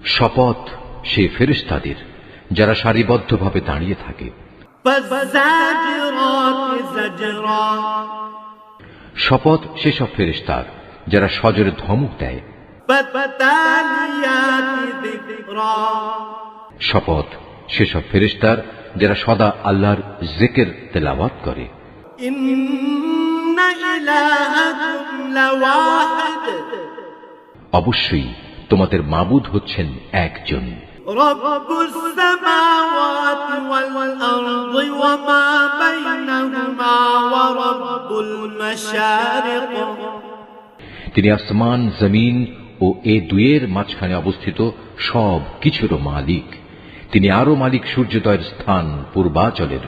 শপথ সে ফেরেশতাদের যারা সারিবদ্ধভাবে দাঁড়িয়ে থাকে। শপথ সেসব ফেরেশতার যারা সজোরে ধমক দেয়। শপথ সেসব ফেরেশতার যারা সদা আল্লাহর জিকির তেলাওয়াত করে। অবশ্যই তোমাদের মাবুদ হচ্ছেন একজন। তিনি আসমান জমিন ও এ দুয়ের মাঝখানে অবস্থিত সব কিছুরও মালিক। তিনি আরো মালিক সূর্যোদয়ের স্থান পূর্বাচলের।